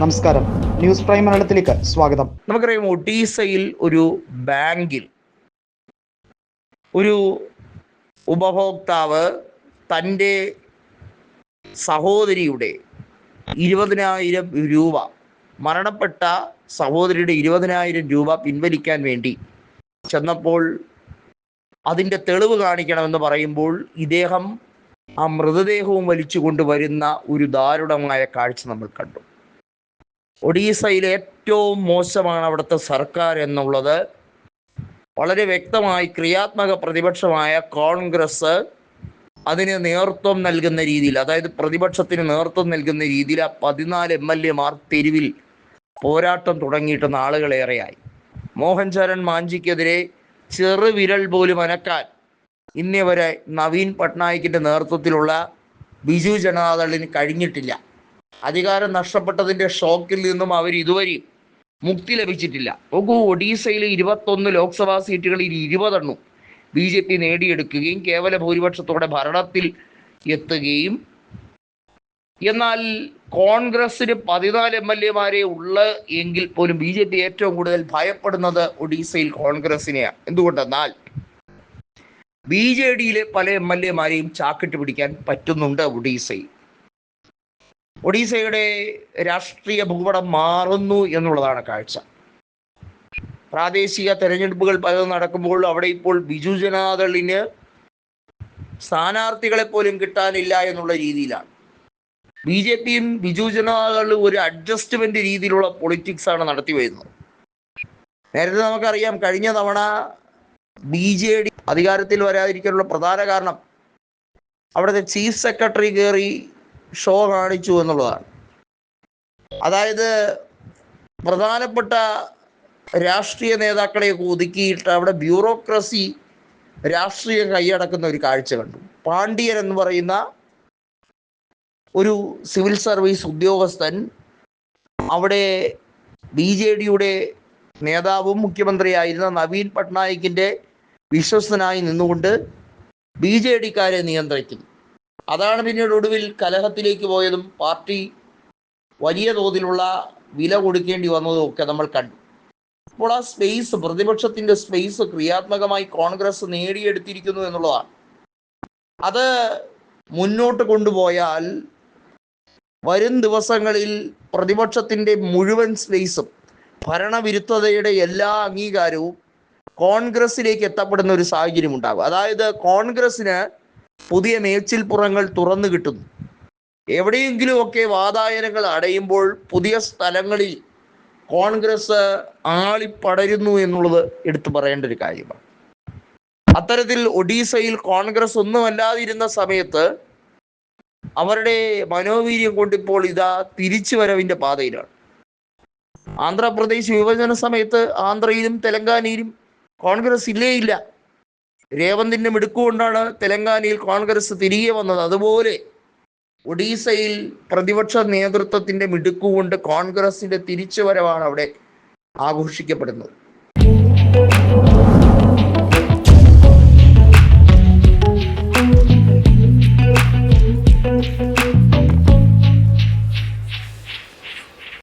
നമസ്കാരം, news prime മലയാളത്തിലേക്ക് സ്വാഗതം. നമുക്കറിയാം, ഒഡീസയിൽ ഒരു ബാങ്കിൽ ഒരു ഉപഭോക്താവ് തൻ്റെ സഹോദരിയുടെ 20,000 രൂപ, മരണപ്പെട്ട സഹോദരിയുടെ 20,000 രൂപ പിൻവലിക്കാൻ വേണ്ടി ചെന്നപ്പോൾ അതിൻ്റെ തെളിവ് കാണിക്കണമെന്ന് പറയുമ്പോൾ ഇദ്ദേഹം ആ മൃതദേഹവും വലിച്ചു കൊണ്ടുവരുന്ന ഒരു ദാരുണമായ കാഴ്ച നമ്മൾ കണ്ടു. ഒഡീസയിലെ ഏറ്റവും മോശമാണ് അവിടുത്തെ സർക്കാർ എന്നുള്ളത് വളരെ വ്യക്തമായി ക്രിയാത്മക പ്രതിപക്ഷമായ കോൺഗ്രസ് അതിന് നേതൃത്വം നൽകുന്ന രീതിയിൽ, അതായത് പ്രതിപക്ഷത്തിന് നേതൃത്വം നൽകുന്ന രീതിയിൽ ആ 14 MLA-മാർ തെരുവിൽ പോരാട്ടം തുടങ്ങിയിട്ട് നാളുകളേറെയായി. മോഹൻ ചരൺ മാഞ്ചിക്കെതിരെ ചെറുവിരൽ പോലും അനക്കാൻ ഇന്നേ വരെ നവീൻ പട്നായിക്കിൻ്റെ നേതൃത്വത്തിലുള്ള ബിജു ജനതാദളിന് കഴിഞ്ഞിട്ടില്ല. അധികാരം നഷ്ടപ്പെട്ടതിൻ്റെ ഷോക്കിൽ നിന്നും അവർ ഇതുവരെയും മുക്തി ലഭിച്ചിട്ടില്ല. നോക്കൂ, ഒഡീസയിലെ 21 ലോക്സഭാ സീറ്റുകളിൽ 20 BJP നേടിയെടുക്കുകയും കേവല ഭൂരിപക്ഷത്തോടെ ഭരണത്തിൽ എത്തുകയും, എന്നാൽ കോൺഗ്രസിന് 14 MLA-മാരെ ഉള്ള എങ്കിൽ പോലും BJP ഏറ്റവും കൂടുതൽ ഭയപ്പെടുന്നത് ഒഡീസയിൽ കോൺഗ്രസിനെയാണ്. എന്തുകൊണ്ടെന്നാൽ BJD-യിലെ പല MLA-മാരെയും ചാക്കിട്ട് പിടിക്കാൻ പറ്റുന്നുണ്ട് ഒഡീസയിൽ. ഒഡീസയുടെ രാഷ്ട്രീയ ഭൂപടം മാറുന്നു എന്നുള്ളതാണ് കാഴ്ച. പ്രാദേശിക തെരഞ്ഞെടുപ്പുകൾ പലതും നടക്കുമ്പോൾ അവിടെ ഇപ്പോൾ ബിജു ജനതാദളിന് സ്ഥാനാർത്ഥികളെ പോലും കിട്ടാനില്ല എന്നുള്ള രീതിയിലാണ്. BJP-യും ബിജു ജനതാദളും ഒരു അഡ്ജസ്റ്റ്മെന്റ് രീതിയിലുള്ള പൊളിറ്റിക്സ് ആണ് നടത്തി വരുന്നത്. നേരത്തെ നമുക്കറിയാം, കഴിഞ്ഞ തവണ BJD അധികാരത്തിൽ വരാതിരിക്കാനുള്ള പ്രധാന കാരണം അവിടുത്തെ ചീഫ് സെക്രട്ടറി കയറി ഷോ കാണിച്ചു എന്നുള്ളതാണ്. അതായത് പ്രധാനപ്പെട്ട രാഷ്ട്രീയ നേതാക്കളെയൊക്കെ ഒതുക്കിയിട്ട് അവിടെ ബ്യൂറോക്രസി രാഷ്ട്രീയം കൈയടക്കുന്ന ഒരു കാഴ്ച കണ്ടു. പാണ്ഡ്യൻ എന്ന് പറയുന്ന ഒരു സിവിൽ സർവീസ് ഉദ്യോഗസ്ഥൻ അവിടെ BJD-യുടെ നേതാവും മുഖ്യമന്ത്രിയായിരുന്ന നവീൻ പട്നായിക്കിൻ്റെ വിശ്വസ്തനായി നിന്നുകൊണ്ട് BJD-ക്കാരെ നിയന്ത്രിക്കുന്നു. അതാണ് പിന്നീട് ഒടുവിൽ കലഹത്തിലേക്ക് പോയതും പാർട്ടി വലിയ തോതിലുള്ള വില കൊടുക്കേണ്ടി വന്നതും ഒക്കെ നമ്മൾ കണ്ടു. അപ്പോൾ ആ സ്പേസ്, പ്രതിപക്ഷത്തിൻ്റെ സ്പേസ് ക്രിയാത്മകമായി കോൺഗ്രസ് നേടിയെടുത്തിരിക്കുന്നു എന്നുള്ളതാണ്. അത് മുന്നോട്ട് കൊണ്ടുപോയാൽ വരും ദിവസങ്ങളിൽ പ്രതിപക്ഷത്തിൻ്റെ മുഴുവൻ സ്പേസും ഭരണവിരുദ്ധതയുടെ എല്ലാ അംഗീകാരവും കോൺഗ്രസിലേക്ക് എത്തപ്പെടുന്ന ഒരു സാഹചര്യം ഉണ്ടാകും. അതായത് കോൺഗ്രസിന് പുതിയ മേച്ചിൽപ്പുറങ്ങൾ തുറന്നു കിട്ടുന്നു. എവിടെയെങ്കിലുമൊക്കെ വാതായനങ്ങൾ അടയുമ്പോൾ പുതിയ സ്ഥലങ്ങളിൽ കോൺഗ്രസ് ആളിപ്പടരുന്നു എന്നുള്ളത് എടുത്തു പറയേണ്ട ഒരു കാര്യമാണ്. അത്തരത്തിൽ ഒഡീസയിൽ കോൺഗ്രസ് ഒന്നുമല്ലാതിരുന്ന സമയത്ത് അവരുടെ മനോവീര്യം കൊണ്ടിപ്പോൾ ഇതാ തിരിച്ചുവരവിൻ്റെ പാതയിലാണ്. ആന്ധ്രാപ്രദേശ് വിഭജന സമയത്ത് ആന്ധ്രയിലും തെലങ്കാനയിലും കോൺഗ്രസ് ഇല്ല. രേവന്തിൻ്റെ മിടുക്കുകൊണ്ടാണ് തെലങ്കാനയിൽ കോൺഗ്രസ് തിരികെ വന്നത്. അതുപോലെ ഒഡീസയിൽ പ്രതിപക്ഷ നേതൃത്വത്തിൻ്റെ മിടുക്കുകൊണ്ട് കോൺഗ്രസിൻ്റെ തിരിച്ചുവരവാണ് അവിടെ ആഘോഷിക്കപ്പെടുന്നത്.